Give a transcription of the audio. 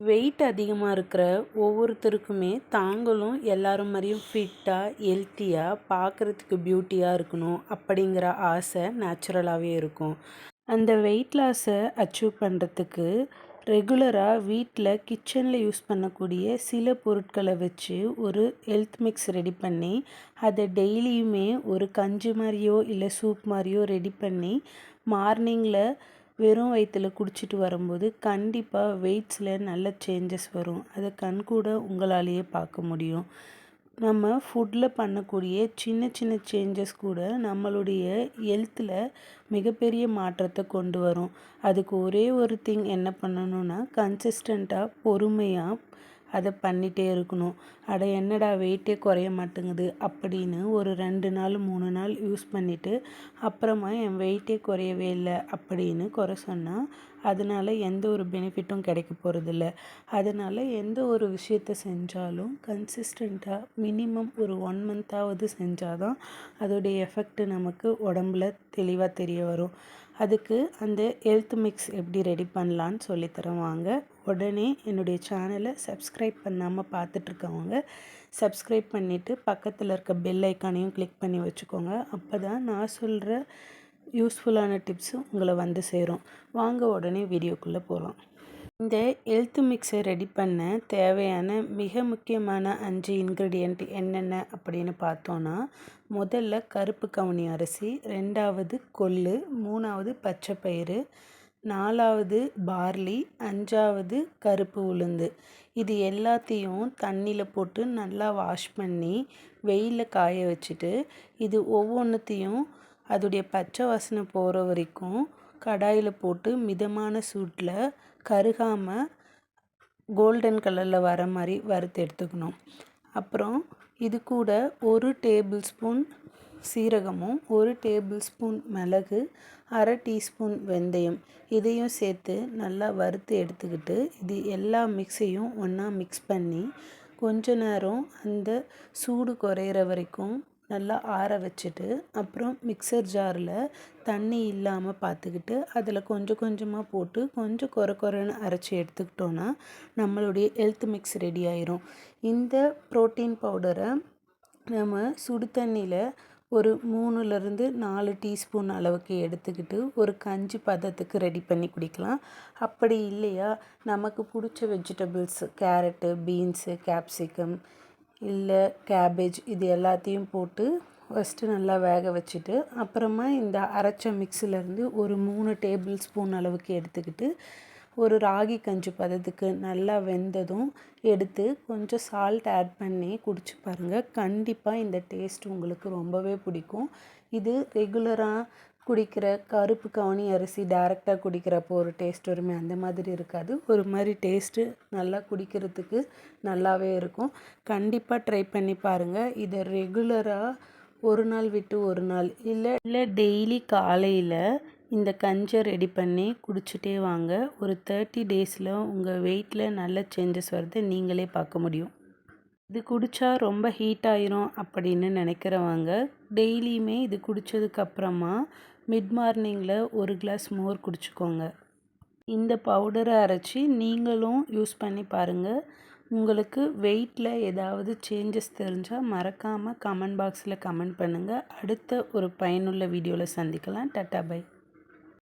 Wait அதிகமாக இருக்கிற ஒவ்வொருத்தருக்குமே தாங்களும் எல்லாரும் மாதிரியும் ஃபிட்டாக ஹெல்த்தியாக பார்க்குறதுக்கு பியூட்டியாக இருக்கணும் அப்படிங்கிற ஆசை நேச்சுரலாகவே இருக்கும். அந்த வெயிட் லாஸை அச்சீவ் பண்ணுறதுக்கு ரெகுலராக வீட்டில் கிச்சனில் யூஸ் பண்ணக்கூடிய சில பொருட்களை வச்சு ஒரு ஹெல்த் மிக்ஸ் ரெடி பண்ணி அதை டெய்லியுமே ஒரு கஞ்சி மாதிரியோ இல்லை சூப் மாதிரியோ ரெடி பண்ணி மார்னிங்கில் வெறும் வயிற்றுல குடிச்சிட்டு வரும்போது கண்டிப்பாக வெயிட்ஸில் நல்ல சேஞ்சஸ் வரும். அதை கண்கூட உங்களாலேயே பார்க்க முடியும். நம்ம ஃபுட்டில் பண்ணக்கூடிய சின்ன சின்ன சேஞ்சஸ் கூட நம்மளுடைய ஹெல்த்தில் மிகப்பெரிய மாற்றத்தை கொண்டு வரும். அதுக்கு ஒரே ஒரு திங் என்ன பண்ணணும்னா கன்சிஸ்டண்ட்டாக பொறுமையாக அதை பண்ணிகிட்டே இருக்கணும். அட என்னடா வெயிட்டே குறைய மாட்டேங்குது அப்படின்னு ஒரு 2 நாள் 3 நாள் யூஸ் பண்ணிவிட்டு அப்புறமா என் வெயிட்டே குறையவே இல்லை அப்படின்னு குறை சொன்னால் அதனால் எந்த ஒரு பெனிஃபிட்டும் கிடைக்க போகிறதில்ல. அதனால் எந்த ஒரு விஷயத்தை செஞ்சாலும் கன்சிஸ்டண்ட்டாக மினிமம் ஒரு 1 மந்த்தாவது செஞ்சால் தான் அதோடைய எஃபெக்ட் நமக்கு உடம்புல தெளிவாக தெரிய வரும். அதுக்கு அந்த ஹெல்த் மிக்ஸ் எப்படி ரெடி பண்ணலான்னு சொல்லித்தரேன் வாங்க. உடனே என்னுடைய சேனலை சப்ஸ்கிரைப் பண்ணாமல் பார்த்துட்ருக்கவங்க சப்ஸ்கிரைப் பண்ணிவிட்டு பக்கத்தில் இருக்க பெல் ஐக்கானையும் கிளிக் பண்ணி வச்சுக்கோங்க. அப்போ தான் நான் சொல்கிற யூஸ்ஃபுல்லான டிப்ஸு உங்களை வந்து சேரும். வாங்க உடனே வீடியோக்குள்ளே போகலாம். இந்த ஹெல்த் மிக்ஸை ரெடி பண்ண தேவையான மிக முக்கியமான 5 இன்க்ரீடியண்ட் என்னென்ன அப்படின்னு பார்த்தோன்னா, முதல்ல கருப்பு கவுனி அரிசி, 2வது கொள்ளு, 3வது பச்சை பயிறு, 4வது பார்லி, 5வது கருப்பு உளுந்து. இது எல்லாத்தையும் தண்ணியில் போட்டு நல்லா வாஷ் பண்ணி வெயிலில் காய வச்சுட்டு இது ஒவ்வொன்றுத்தையும் அதோடைய பச்சை வாசனை போகிற வரைக்கும் கடாயில் போட்டு மிதமான சூட்டில் கருகாமல் கோல்டன் கலரில் வர மாதிரி வறுத்து எடுத்துக்கணும். அப்புறம் இது கூட 1 டேபிள் ஸ்பூன் சீரகமும் 1 டேபிள் ஸ்பூன் மிளகு, 1/2 டீஸ்பூன் வெந்தயம் இதையும் சேர்த்து நல்லா வறுத்து எடுத்துக்கிட்டு இது எல்லா மிக்ஸையும் ஒன்றா மிக்ஸ் பண்ணி கொஞ்ச நேரம் அந்த சூடு குறையிற வரைக்கும் நல்லா ஆற வச்சுட்டு அப்புறம் மிக்சர் ஜாரில் தண்ணி இல்லாமல் பார்த்துக்கிட்டு அதில் கொஞ்சம் கொஞ்சமாக போட்டு கொஞ்சம் குறைன்னு அரைச்சி எடுத்துக்கிட்டோன்னா நம்மளுடைய ஹெல்த் மிக்ஸ் ரெடி ஆயிரும். இந்த ப்ரோட்டீன் பவுடரை நம்ம சுடு தண்ணியில் ஒரு 3லேருந்து 4 டீஸ்பூன் அளவுக்கு எடுத்துக்கிட்டு ஒரு கஞ்சி பதத்துக்கு ரெடி பண்ணி குடிக்கலாம். அப்படி இல்லையா நமக்கு பிடிச்ச வெஜிடபிள்ஸ் கேரட்டு, பீன்ஸு, கேப்சிகம் இல்லை கேபேஜ் இது எல்லாத்தையும் போட்டு ஃபஸ்ட்டு நல்லா வேக வச்சுட்டு அப்புறமா இந்த அரைச்ச மிக்ஸிலேருந்து ஒரு 3 டேபிள் ஸ்பூன் அளவுக்கு எடுத்துக்கிட்டு ஒரு ராகி கஞ்சி பதத்துக்கு நல்லா வெந்ததும் எடுத்து கொஞ்சம் சால்ட் ஆட் பண்ணி குடிச்சு பாருங்கள். கண்டிப்பாக இந்த டேஸ்ட் உங்களுக்கு ரொம்பவே பிடிக்கும். இது ரெகுலராக குடிக்கிற கருப்பு கவுனி அரிசி டைரெக்டாக குடிக்கிறப்போ ஒரு டேஸ்ட் வருமே அந்த மாதிரி இருக்காது. ஒரு மாதிரி டேஸ்ட்டு நல்லா குடிக்கிறதுக்கு நல்லாவே இருக்கும். கண்டிப்பாக ட்ரை பண்ணி பாருங்கள். இதை ரெகுலராக ஒரு நாள் விட்டு ஒரு நாள் இல்லை டெய்லி காலையில் இந்த கஞ்சை ரெடி பண்ணி குடிச்சிட்டே வாங்க. ஒரு 30 டேஸில் உங்கள் வெயிட்டில் நல்ல சேஞ்சஸ் வருது நீங்களே பார்க்க முடியும். இது குடித்தா ரொம்ப ஹீட் ஆயிரும் அப்படின்னு நினைக்கிறவங்க டெய்லியுமே இது குடித்ததுக்கப்புறமா மிட் மார்னிங்கில் ஒரு கிளாஸ் மோர் குடிச்சிக்கோங்க. இந்த பவுடரை அரைச்சி நீங்களும் யூஸ் பண்ணி பாருங்கள். உங்களுக்கு வெயிட்டில் ஏதாவது சேஞ்சஸ் தெரிஞ்சால் மறக்காமல் கமெண்ட் பாக்ஸில் கமெண்ட் பண்ணுங்கள். அடுத்த ஒரு பயனுள்ள வீடியோவில் சந்திக்கலாம். Tata by.